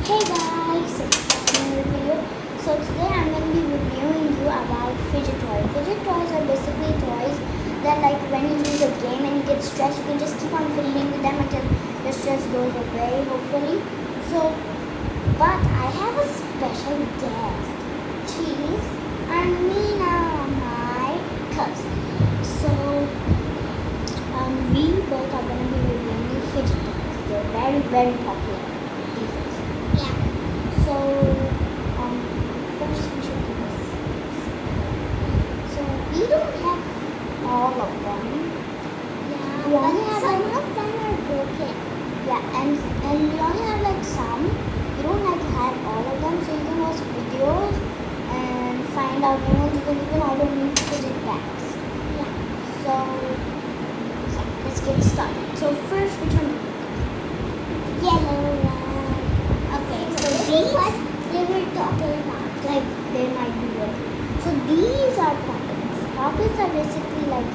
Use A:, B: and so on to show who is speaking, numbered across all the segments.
A: Hey guys, it's another video. So today I'm going to be reviewing you about fidget toys. Fidget toys are basically toys that like when you lose a game and you get stressed, you can just keep on fiddling with them until your stress goes away, hopefully. So, but I have a special guest, Cheese and Mina, my cousin. So, we both are going to be reviewing fidget toys. They're very, very popular. Yeah. So, first we should do this. So, we don't have all of them. Yeah. We only have some of them are broken. Yeah, and we only have like some. We don't like have all of them, so you can watch videos and find out new ones. You can even order new fidget bags. Yeah. So, yeah, let's get started. So first, which one? Yellow one. Okay, so these what they were talking about, like they might be good. So these are poppets. Poppets are basically like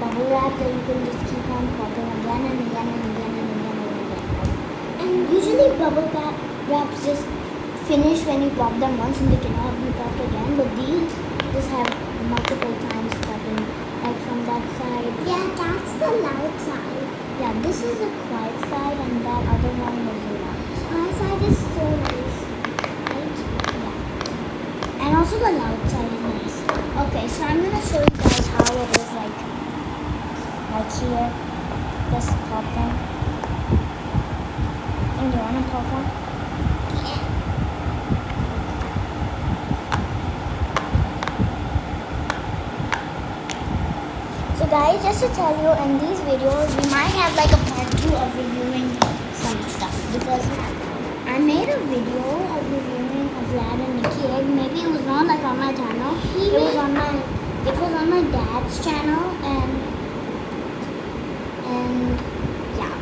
A: bubble wrap that you can just keep on popping again and again and again and again and again. And usually bubble wraps just finish when you pop them once and they cannot be popped again. But these just have multiple times popping, like from that side. Yeah, that's the loud side. Yeah, this is the quiet side and that other one is the loud. My side is so nice, right? Yeah. And also the loud side is nice. Okay, so I'm gonna show you guys how it is like here. Just pop them. And do you wanna pop one? Yeah. So guys, just to tell you, in these videos we might have like a part 2 of reviewing some stuff because I made a video of reviewing a Vlad and Nikki egg. Maybe it was not like on my channel. It was on my dad's channel and yeah.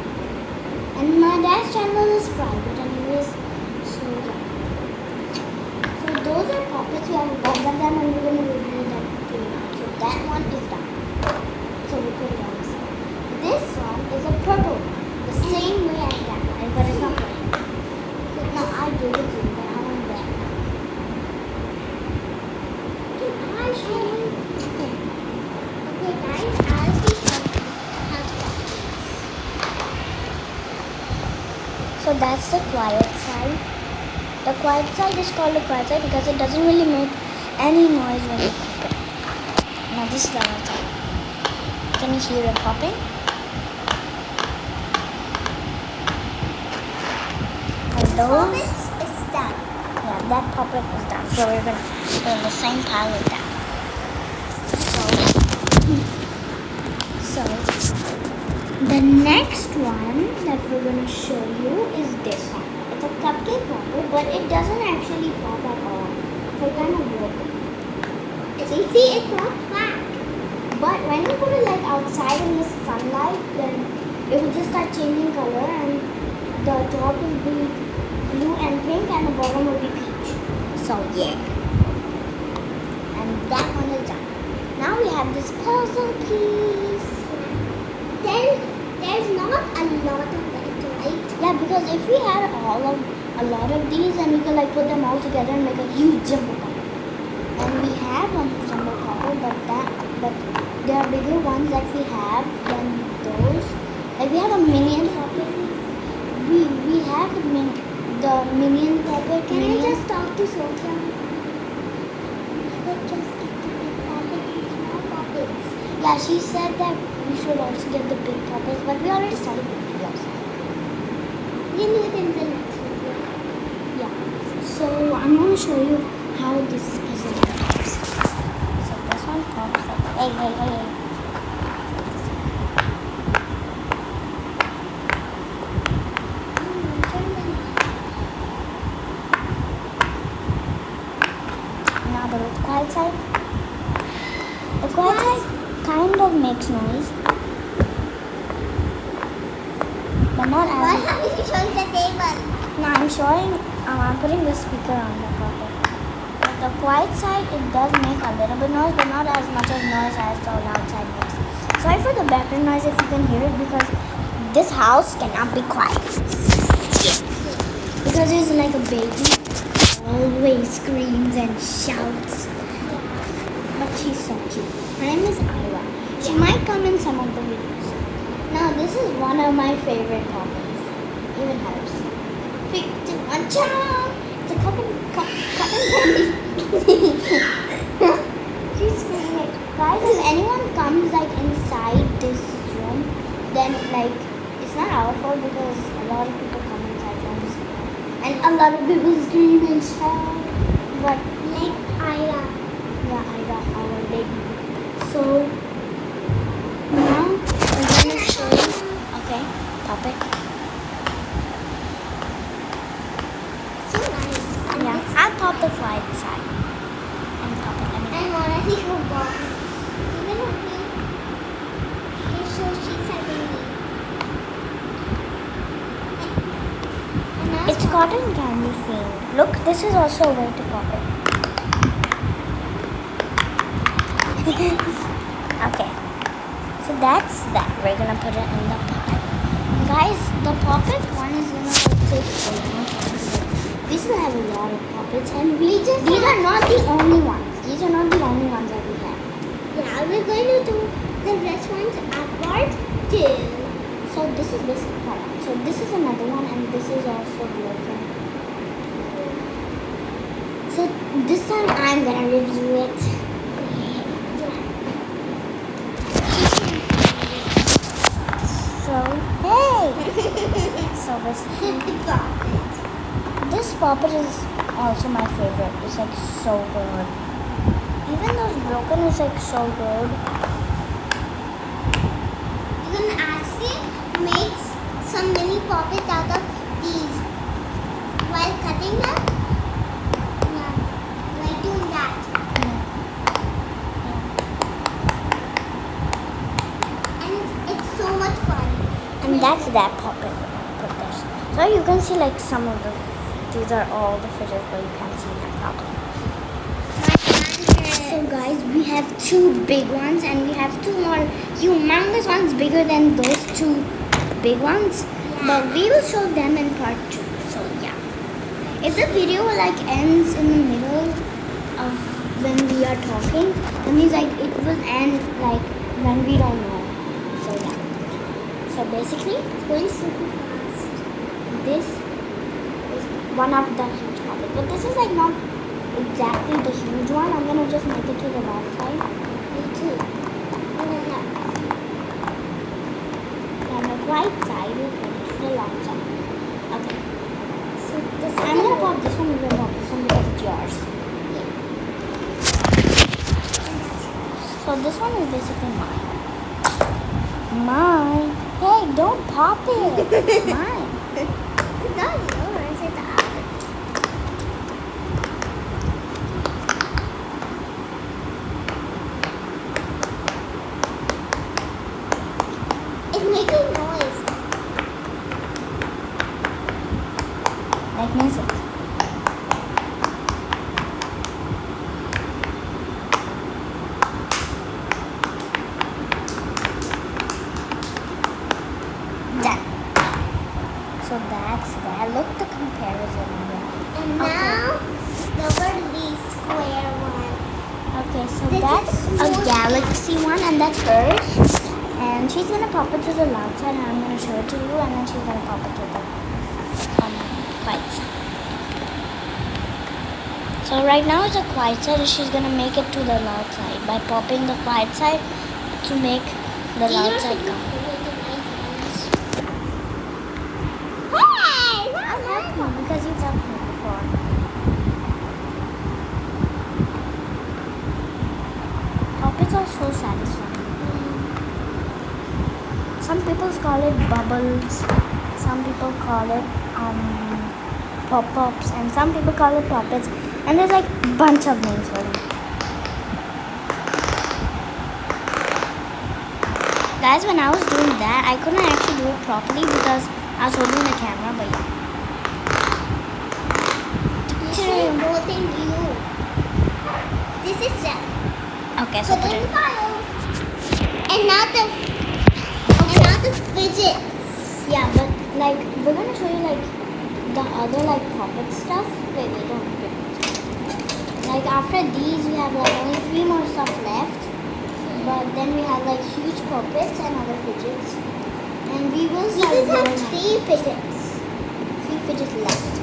A: And my dad's channel is private anyways. So yeah. So those are puppets. We have a bunch of them and we're gonna review them too now. So that one is done. So we put it on the side. This one is a purple one. The same way as that one, but it's not purple. No, I gave it to you, but I want that. Can I show you? Okay. Okay, guys, I'll be showing you how to do it. So that's the quiet side. The quiet side is called the quiet side because it doesn't really make any noise when you pop it. Now this is the other side. Can you hear it popping? And those is done. Yeah, that puppet is done. So we're gonna put in the same pile with that. So the next one that we're gonna show you is this one. It's a cupcake popper, but it doesn't actually pop at all. So it kind of broken. You see, it pops back. But when you put it like outside in the sunlight, then it will just start changing color and the top will be blue and pink and the bottom will be peach. So yeah. And that one is done. Now we have this puzzle piece. There's not a lot of it, right? Yeah, because if we had a lot of these, then we could like put them all together and make a huge jumbo popper. And we have one jumbo popper, but there are bigger ones that we have than those. Like we have a minion popper. We have the minion popper. Can I just talk to Sophia? Just get the big poppets and small poppets. Yeah, she said that we should also get the big poppets, but we already started the video. We'll do it in the next video. Yeah. So I'm going to show you how this puzzle pops. So this one pops like, hey. Now the quiet side. The quiet side kind of makes noise. But not as. Why are you showing the table? No, I'm putting the speaker on the puppet. But the quiet side, it does make a little bit noise, but not as much of noise as the loud side makes. Sorry for the background noise if you can hear it because this house cannot be quiet. Yeah. because he's like a baby, always screams and shouts. But she's so cute. Her name is Ira. She might come in some of the videos. Now this is one of my favorite topics. Even hers. 3, 2, 1, jump! It's a cotton candy. She's screaming. Guys, if anyone comes like inside this room, then like it's not our fault because a lot of people come inside rooms and a lot of people scream and shout. But like Ira. Yeah, Ira, our baby. So now I'm gonna show you. Okay, topic. So nice. Yeah, I'll pop the flight side. And pop it. I wanna see her walk. Even with me. It's so she's having me. It's cotton candy thing. Look, this is also a way to pop it. Okay. So that's that. We're gonna put it in the pot. Guys, the poppet one is gonna take a long time. We still have a lot of poppets and these are not the only ones. These are not the only ones that we have. Yeah, we're going to do the rest ones at part 2. So this is this part. So this is another one and this is also broken. So this time I'm gonna review it. So hey! So this poppet is also my favorite. It's like so good. Even though it's broken, it's like so good. You can actually make some mini poppets out of these while cutting them. Yeah, like doing that. Yeah. And it's so much fun. And that's that poppet. Put this. So you can see like some of the. These are all the fidgets, but you can't see them properly. So guys, we have 2 big ones and we have 2 more humongous ones bigger than those 2 big ones. Yeah. But we will show them in part 2. So yeah. If the video like ends in the middle of when we are talking, that means like it will end like when we don't know. So yeah. So basically, it's going super fast. This is one of the huge poppets, but this is like not exactly the huge one. I'm gonna just make it to the left side. Me too. And then on the right side, we'll put it to the left side. Okay. So this I'm gonna pop this one. We're gonna pop this one because it's yours. Yeah. So this one is basically mine. Mine. Hey, don't pop it. Mine. It's not yours. It's ours. Making noise. Like music. Done. So that's that. Look the comparison. And now the square one. Okay, so this that's a galaxy one and that's hers. And she's gonna pop it to the loud side and I'm gonna show it to you and then she's gonna pop it to the quiet side. So right now it's a quiet side and she's gonna make it to the loud side by popping the quiet side to make the loud side come. Hey! I'll help you because you've helped me before. Poppets are so satisfying. Some people call it bubbles, some people call it pop-ups, and some people call it poppets, and there's like a bunch of names for them. Guys, when I was doing that, I couldn't actually do it properly because I was holding the camera, but yeah. Both in you. This is them. Okay, so put it. And now the fidget. Yeah, but like we're gonna show you like the other like puppet stuff. Wait, don't get like after these we have like only 3 more stuff left. But then we have like huge puppets and other fidgets. And we will start
B: just have
A: going
B: 3 fidgets.
A: 3 fidgets left.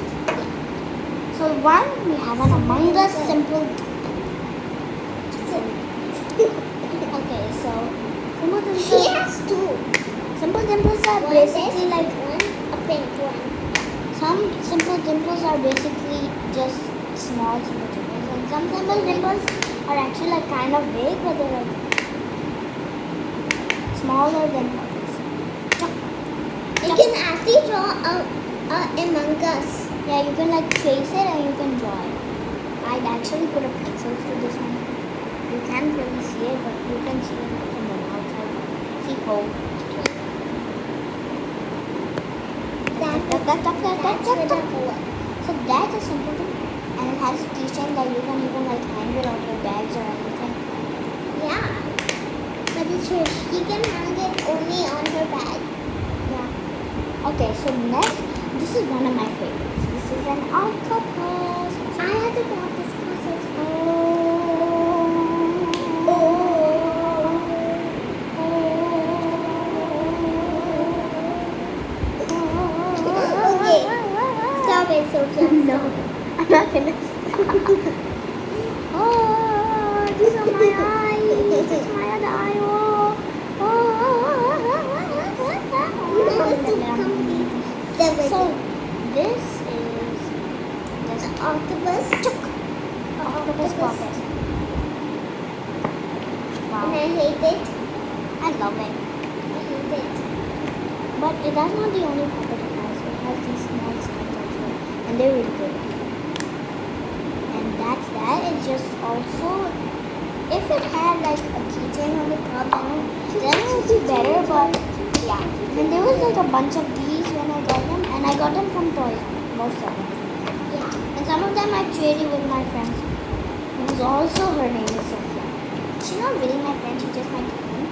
A: So one we have an Among Us simple. Okay, so simple dimples.
B: She has 2.
A: Simple dimples are
B: One
A: basically
B: is
A: like
B: one, a pink one.
A: some simple dimples are basically just small simple dimples, and some simple dimples are actually like kind of big, but they're like smaller than puppets.
B: You can actually draw a Among Us.
A: Yeah, you can like trace it and you can draw it. I'd actually put a pencil through this one. You can't really see it, but you can see it from the outside. See hole.
B: That's with a bullet.
A: So that's a simple thing, and it has a keychain that you can even like hang it on your bags or anything.
B: Yeah. But she can hang it only on her bag.
A: Yeah. Okay, so next, this is one of my favorites. This is an octopus.
B: I had to grab this because okay. Stop it, Sophia.
A: No, I'm not gonna. Oh, these are my eyes. This is my other eye. So this is this
B: Octopus.
A: octopus puppet. Wow,
B: And I hate it.
A: I love it.
B: I hate it.
A: But that's not the only puppet it has. It has these small signs also, and they're really good. And that's that. It's just also, if it had like a keychain on the top, then it would be better. But yeah, and there was like a bunch of these when I got them, and I got them from Toys, most of them.
B: Yeah.
A: And some of them I traded with my friends. Who's also her name is Sophia. She's not really my friend. She's just my cousin.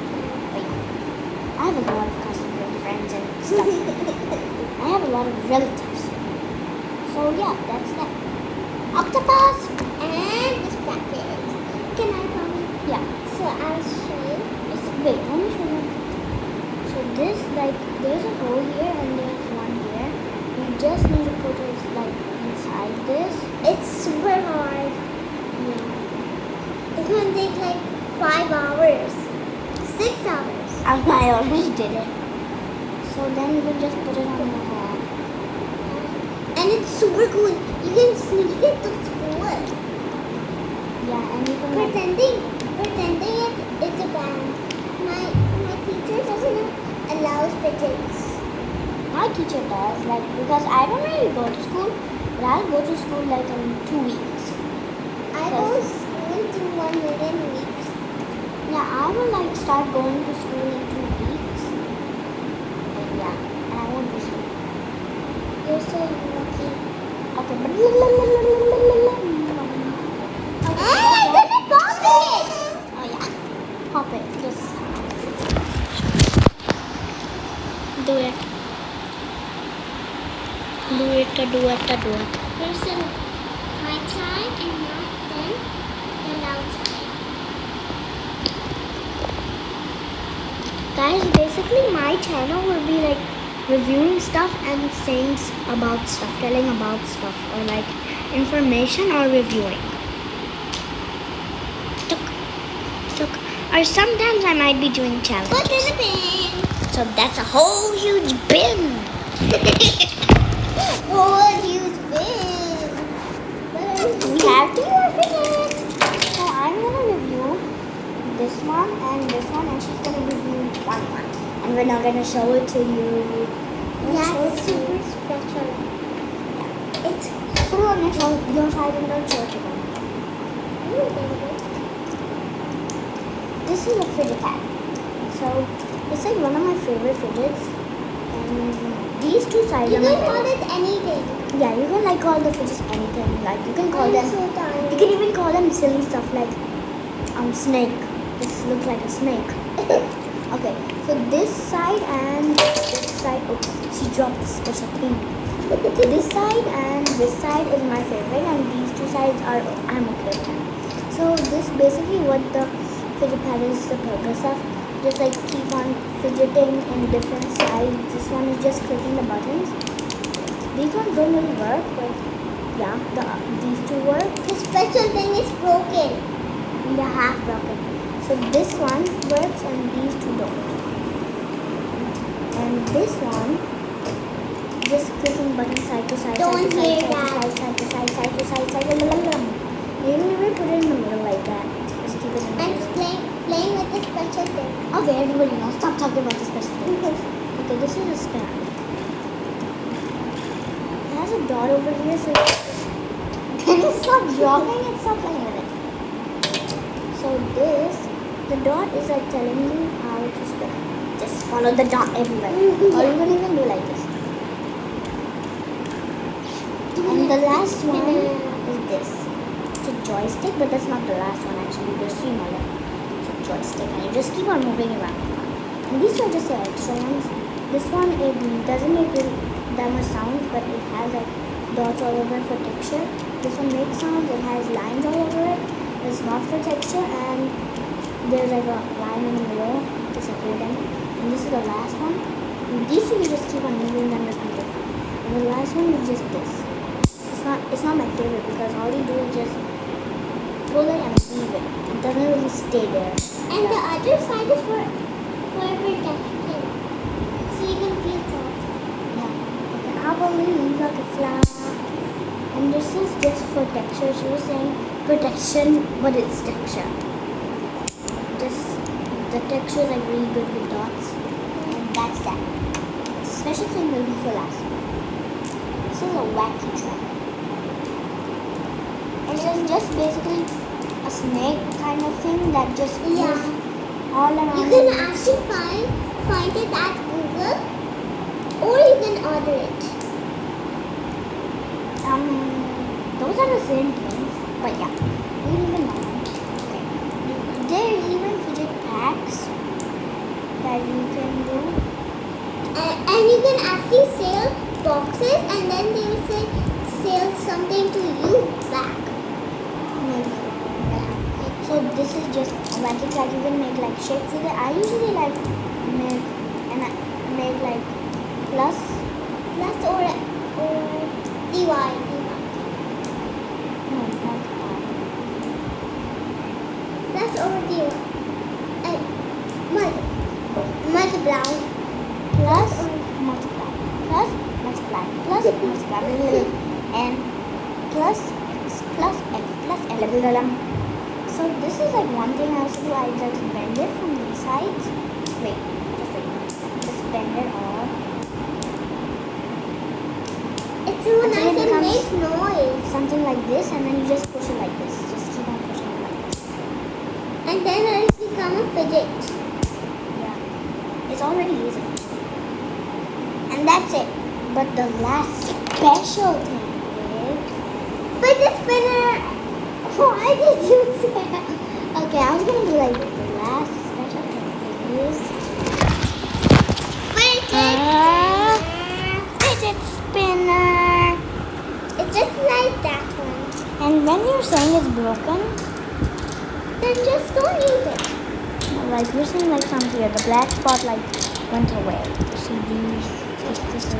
A: But yeah, I have a lot of cousins and friends and stuff. I have a lot of relatives. So yeah, that's that. Octopus.
B: And this bracket. Can I come in?
A: Yeah.
B: So I'll show you.
A: Wait, let me show you. So this, like, there's a hole here and there's one here. We just need to put it like inside this.
B: It's super hard.
A: Yeah.
B: It's going to take like 5 hours. 6 hours.
A: I already did it. So then you can just put it on the head.
B: And it's super cool. You can sneak it to school.
A: Yeah, and you can like,
B: Pretending it's a band. My teacher doesn't allow fidgets.
A: my teacher does, like, because I don't really go to school, but I'll go to school like in 2 weeks.
B: I go to school to 1 million weeks.
A: Yeah, I will like start going to school in 2 weeks. And yeah, and I won't be school.
B: You're so lucky.
A: Okay, but
B: Hey, I didn't pop it!
A: oh yeah, pop it. Just do it. Do it.
B: First my side and not then the outside.
A: Guys, basically my channel will be like reviewing stuff and saying about stuff, telling about stuff, or like information or reviewing. Or sometimes I might be doing challenges.
B: Put in the bin.
A: So that's a whole huge bin.
B: Oh, huge bin.
A: We have 2 more fidgets. So I'm gonna review this one, and she's gonna review one. And we're not gonna show it to you.
B: Yeah, it's super special.
A: It's put it on your side and don't show it to them. This is a fidget tag. So it's like one of my favorite fidgets. And these 2 sides
B: You
A: are my
B: can call
A: favorite.
B: it anything.
A: Yeah, you can like call the fidgets anything. Like you can call them.
B: I'm so tired.
A: You can even call them silly stuff like snake. This looks like a snake. Okay, so this side and this side. Oh, she dropped the special thing. This side and this side is my favorite, and these two sides are I'm okay with them. So this basically what the fidget pad is the purpose of. Just like keep on fidgeting in different sides. This one is just clicking the buttons. These ones don't really work, but yeah, these two work.
B: The special thing is broken.
A: They're half broken. So this one works and these two don't. And this one, just clicking buttons side to side,
B: Don't
A: side to
B: hear
A: side,
B: that.
A: side to side, side to side, side to side. Maybe we put it in the middle like that. Just keep it in the
B: I'm
A: middle.
B: playing with the special thing.
A: Okay, everybody knows. Stop talking about this special thing. Okay, this is a spin. It has a dot over here, so can you stop jogging and stop playing with it? So this, the dot is like telling you how to spin. Just follow the dot everywhere. Or you can even do like this. And the last one is this. It's a joystick, but that's not the last one actually. There's 3 more left. It's a joystick, and you just keep on moving around. And these are just the extra ones. This one, it doesn't make that much sounds, but it has like dots all over for texture. This one makes sounds. It has lines all over it. It's not for texture, and there's like a line in the middle to separate them. And this is the last one. And these two you just keep on moving them repeatedly. And the last one is just this. It's not my favorite because all you do is just pull it and leave it. It doesn't really stay there.
B: And the other side is for protection. So you can feel soft.
A: Yeah. Okay, I believe like a flower. And this is just for texture. She was saying protection, but it's texture. The texture is like really good with dots. And that's that. The special thing will be for last. This is a wacky track. It's just basically a snake kind of thing that just moves all around.
B: You can actually find it at Google, or you can order it.
A: Those are the same things, but yeah, you don't even know. Okay. There are even fidget packs that you can do.
B: And you can actually sell boxes, and then they will sell something to you back.
A: Maybe. Yeah. So this is just a wacky track. You can make like shapes with it. I usually like make like plus
B: or DY.
A: No, not
B: Plus or DY. And multiply.
A: plus multiply plus multiply plus multiply and plus x plus x plus l. So this is like one thing I also do. I just bend it from these sides. Wait, just bend it all.
B: It's so
A: Until
B: nice
A: it
B: and
A: becomes
B: makes noise.
A: something like this, and then you just push it like this. Just keep on pushing it like this.
B: And then it will become a fidget.
A: Yeah, it's already easy. And that's it. But the last special thing is
B: Fidget spinner.
A: why did you say that? Okay, I was gonna do like this. The last special thing is fidget spinner.
B: It's just like that one.
A: And when you're saying it's broken,
B: Then just don't use it.
A: like you're saying like from here, the black spot like went away. You see these? This is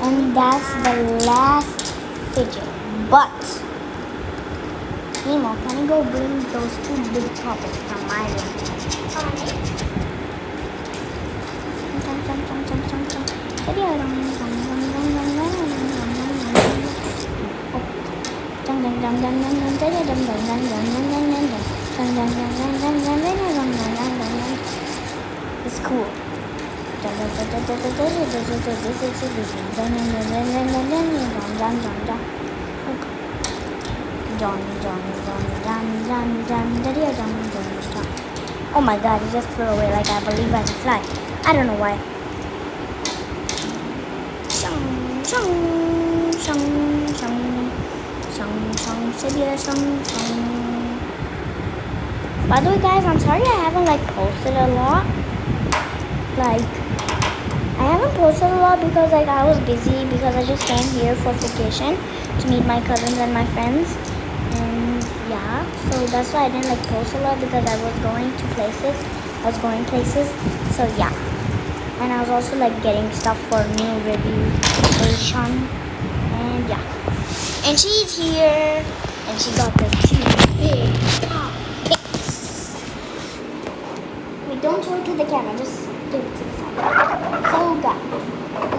A: and that's the last fidget. But Nemo, can you go bring those 2 big topics from my room? It's cool. Oh my god, it just flew away like I believe I can fly. I don't know why. By the way guys, I'm sorry I haven't like posted a lot. Like I haven't posted a lot because like I was busy because I just came here for vacation to meet my cousins and my friends, and yeah, so that's why I didn't like post a lot because I was going to places. I was going places, so yeah. And I was also like getting stuff for new review version, and yeah. And she's here, and she got the two big topics. Wait, don't show it to the camera, just give it to the side. So guys,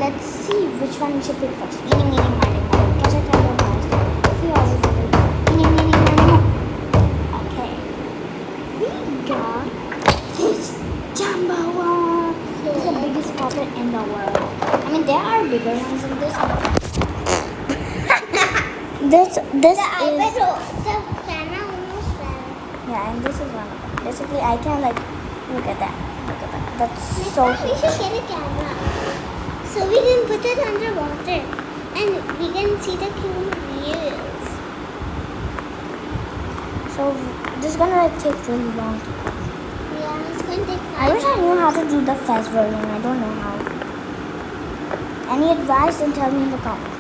A: let's see which one we should pick first. Eeny, meeny, miny, moe. Catch a tiger, mouse. Few hours ago. Eeny, meeny, miny, moe. Okay. We got this jumbo one. This is the biggest puppet in the world. I mean, there are bigger ones in this one. This is
B: the camera almost fell.
A: yeah, and this is one of them. Basically, I can like look at that. Look at that. That's
B: Next
A: so
B: time we should get a camera. So we can put it underwater and we can see the cute views.
A: So this is gonna like take really long to do.
B: Yeah, it's going to take 5
A: I wish I knew how
B: hours.
A: to do the fast version. I don't know how. Any advice? Then tell me in the comments.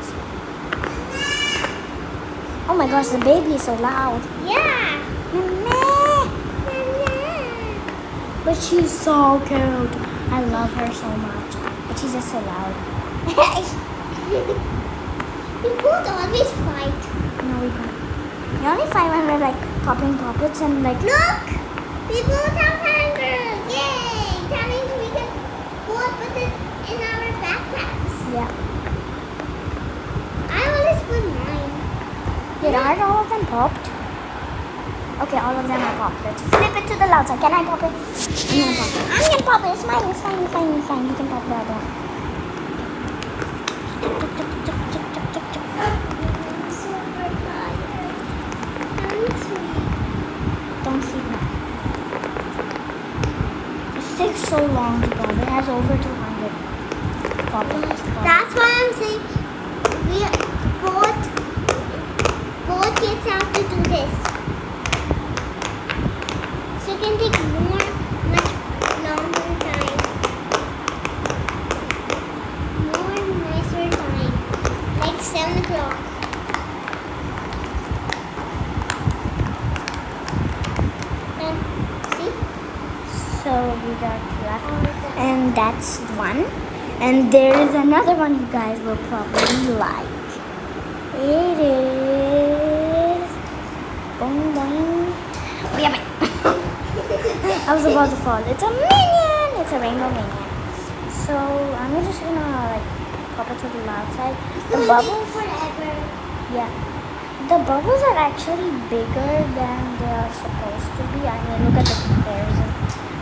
A: Oh my gosh, the baby is so loud.
B: Yeah.
A: Mama. But she's so cute. I love her so much. But she's just so loud.
B: We both always fight.
A: No, we don't. We only find when we're like popping puppets and like.
B: Look! We both have hangers! Yay! That means we can both put it in our backpacks.
A: Yeah.
B: I always put mine.
A: Wait, aren't all of them popped? Okay, all of them are popped. Let's flip it to the loud side. Can I pop it? I'm gonna pop it. It's mine. It's fine. It's fine. It's fine. You can pop the other one.
B: I'm super tired. I'm sweet.
A: Don't see that. It takes so long to pop. It has over 200 poppers.
B: That's why I'm saying we both kids have to do this. So it can take much longer time. More nicer time. Like 7 o'clock. See?
A: So we got left. And that's one. And there is another one you guys will probably like. It is. Boing, boing. Yeah, I was about to fall. It's a minion. It's a rainbow minion. So I'm just gonna like pop it to the loud side. The bubbles,
B: forever.
A: yeah, the bubbles are actually bigger than they are supposed to be. I mean, look at the comparison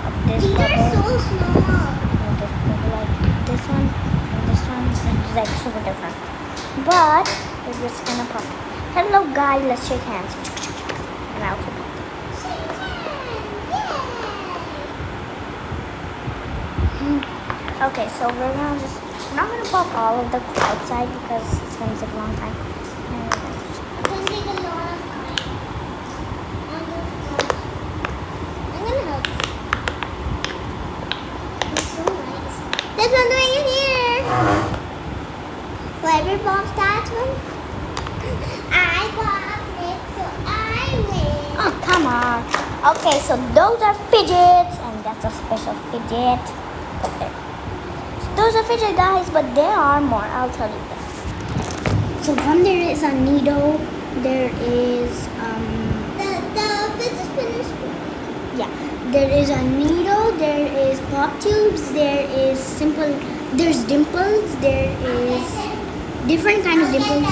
A: of this
B: These are
A: bubble
B: so small.
A: and this bubble. Like this one and this one is like super different. But we're just gonna pop it. Hello, guys. Let's shake hands. And I'll pop it. Okay, so we're not gonna pop all of the outside because it's gonna take a long time. And we're gonna just-
B: It's going to take a lot of time. I'm going to help. It's so nice. There's one right in here. Whoever pops that one, I popped it, so I win.
A: Oh, come on. Okay, so those are fidgets, and that's a special fidget. Okay. So those are fidget, guys, but there are more. I'll tell you that. So one, there is a needle. There is
B: The fidget spinners.
A: yeah. There is a needle. There is pop tubes. There is simple. There's dimples. There is different kind of dimples.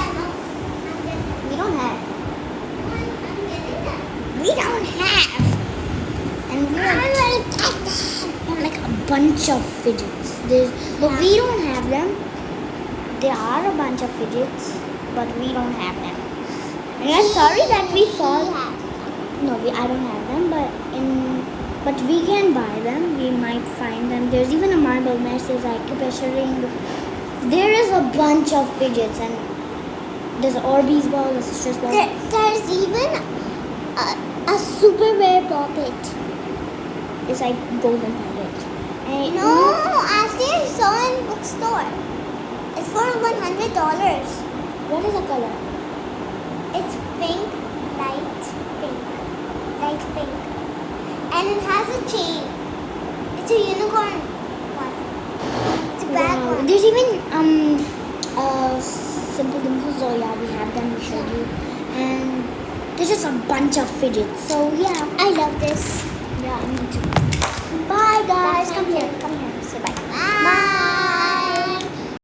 A: We don't have. We don't have. And we have like a bunch of fidgets. But we don't have them. There are a bunch of fidgets, but we don't have them. And I'm sorry that we fall. No, I don't have them, but we can buy them. We might find them. There's even a marble mesh. There's like acupressure ring. There is a bunch of fidgets, and there's an Orbeez ball. There's a stress ball.
B: There's even a super rare puppet.
A: It's like golden puppet.
B: No, Ashley saw in bookstore. It's for $100.
A: What is the color?
B: It's pink, light pink, and it has a chain. It's a unicorn one. It's a bad
A: Wow.
B: one.
A: There's even simple dimples. So yeah, we have them. We showed you, and there's just a bunch of fidgets. So yeah,
B: I love this.
A: yeah, me too. Bye guys.
B: Bye.
A: Come here. Say bye.
B: Bye.